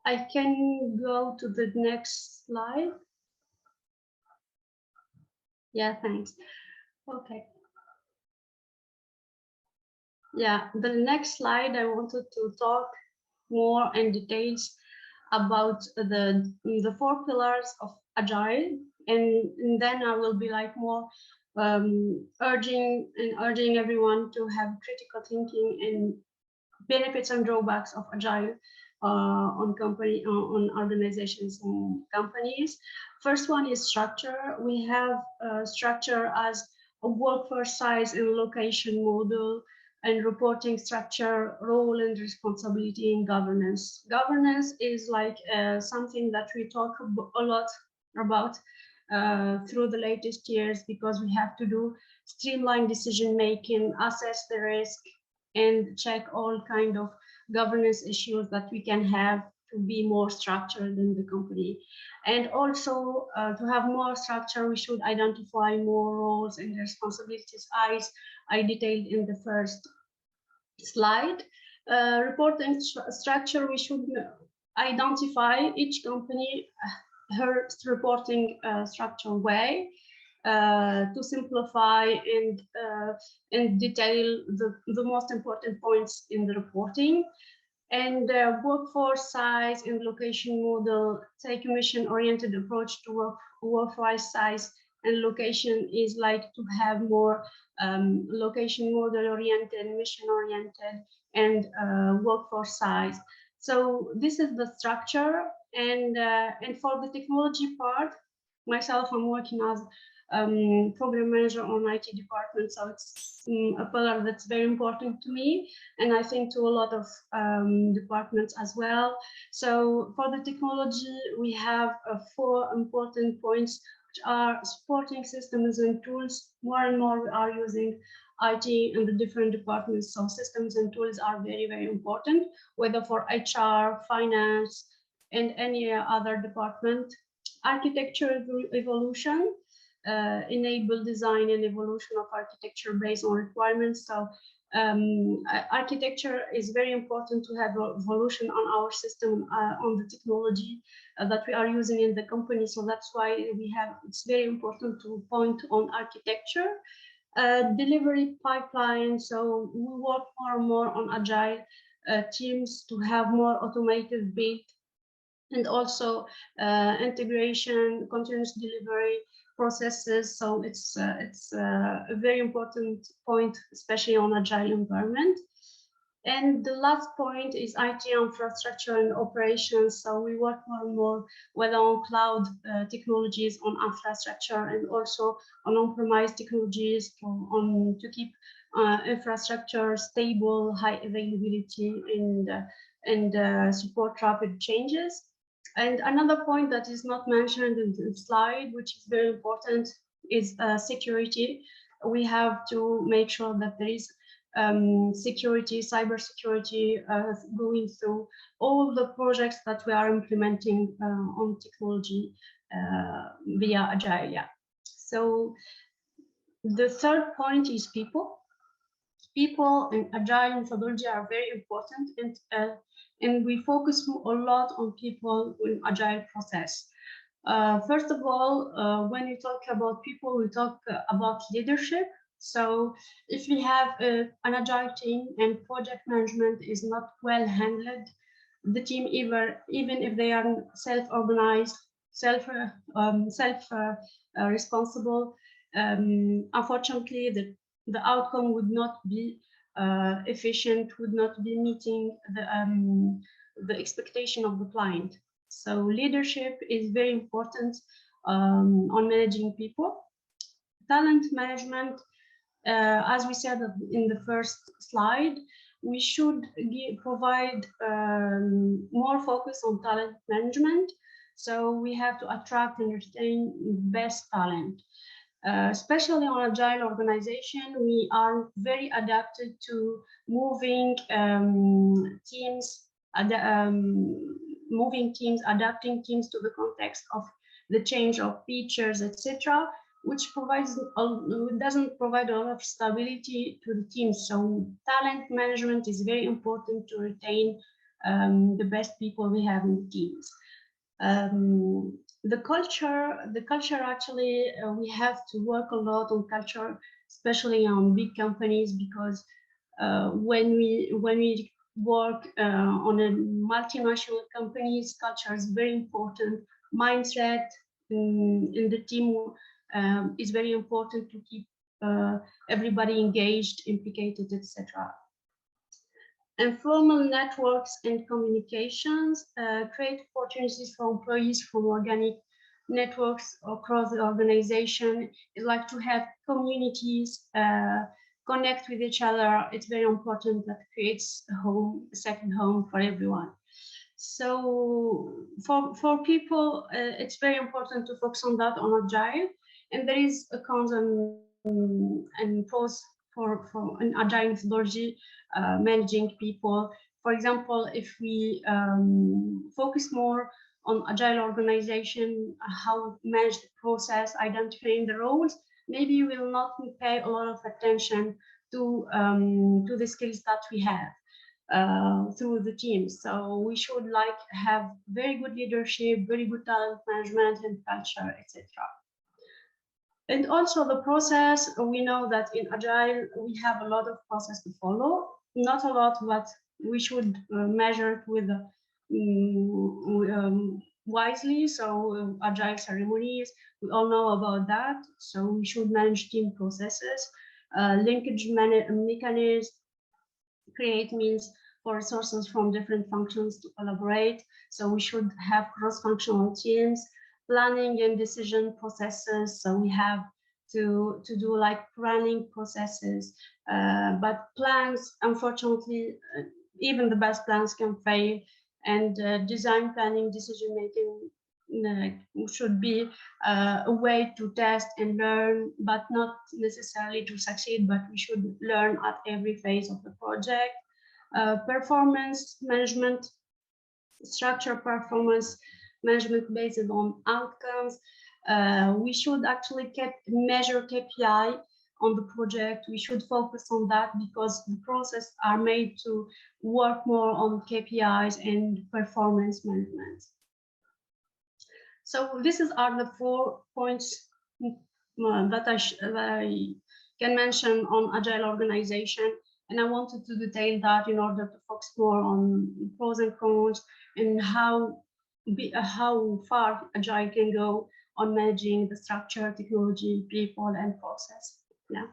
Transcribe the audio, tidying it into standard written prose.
I can go to the next slide. Yeah, thanks. Okay. Yeah, the next slide, I wanted to talk more in details about the four pillars of Agile, and then I will be like more urging everyone to have critical thinking and benefits and drawbacks of Agile on organizations and companies. First one is structure. We have structure as a workforce size and location model, and reporting structure, role and responsibility, and governance. Governance is like something that we talk a lot about through the latest years, because we have to do streamline decision making, assess the risk, and check all kind of governance issues that we can have to be more structured in the company. And also to have more structure, we should identify more roles and responsibilities as I detailed in the first slide. Reporting structure, we should identify each company her reporting structure way to simplify and detail the most important points in the reporting. And workforce size and location model, take a mission-oriented approach to workforce size and location is like to have more location model-oriented, mission-oriented, and workforce size. So this is the structure, and for the technology part, myself, I'm working as program manager on IT department, so it's a pillar that's very important to me, and I think to a lot of departments as well. So for the technology, we have four important points, which are supporting systems and tools. More and more we are using IT in the different departments, so systems and tools are very, very important, whether for HR, finance, and any other department. Architecture evolution, enable design and evolution of architecture based on requirements. So architecture is very important to have evolution on our system, on the technology that we are using in the company. So that's why it's very important to point on architecture. Delivery pipeline. So we work more and more on agile teams to have more automated build, and also integration, continuous delivery processes. So it's a very important point, especially on agile environment. And the last point is IT infrastructure and operations. So we work more and more whether on cloud technologies, on infrastructure, and also on on-premise technologies to keep infrastructure stable, high availability, and support rapid changes. And another point that is not mentioned in the slide, which is very important, is security. We have to make sure that there is security, cybersecurity going through all the projects that we are implementing on technology via Agile. Yeah. So the third point is people. People in Agile methodology are very important, and we focus a lot on people in Agile process. First of all, when we talk about people, we talk about leadership. So if we have an agile team and project management is not well handled, the team even if they are self-organized, responsible, unfortunately the outcome would not be efficient, would not be meeting the expectation of the client. So leadership is very important on managing people. Talent management, as we said in the first slide, we should provide more focus on talent management. So we have to attract and retain best talent. Especially on agile organization, we are very adapted to moving teams, adapting teams to the context of the change of features, etc., which doesn't provide a lot of stability to the team. So talent management is very important to retain the best people we have in the teams. The culture actually, we have to work a lot on culture, especially on big companies, because when we work on a multinational companies, culture is very important. Mindset in the team is very important to keep everybody engaged, implicated, etc. Informal networks and communications create opportunities for employees from organic networks across the organization. It's like to have communities connect with each other. It's very important. That creates a home, a second home for everyone. So for people, it's very important to focus on that, on Agile. And there is a cons and pros for an Agile methodology, managing people. For example, if we focus more on Agile organization, how to manage the process, identifying the roles, maybe you will not pay a lot of attention to the skills that we have through the team. So we should like have very good leadership, very good talent management and culture, etc. And also the process, we know that in Agile, we have a lot of process to follow. Not a lot, but we should measure it with wisely. So Agile ceremonies, we all know about that. So we should manage team processes, linkage mechanisms, create means for resources from different functions to collaborate. So we should have cross-functional teams, planning and decision processes. So we have to do like planning processes, but plans, unfortunately, even the best plans can fail, and design planning, decision making should be a way to test and learn, but not necessarily to succeed, but we should learn at every phase of the project. Performance management, structure performance management based on outcomes. We should actually measure KPI on the project. We should focus on that because the processes are made to work more on KPIs and performance management. So these are the 4 points that I can mention on Agile organization. And I wanted to detail that in order to focus more on pros and cons and how far Agile can go on managing the structure, technology, people, and process. Yeah.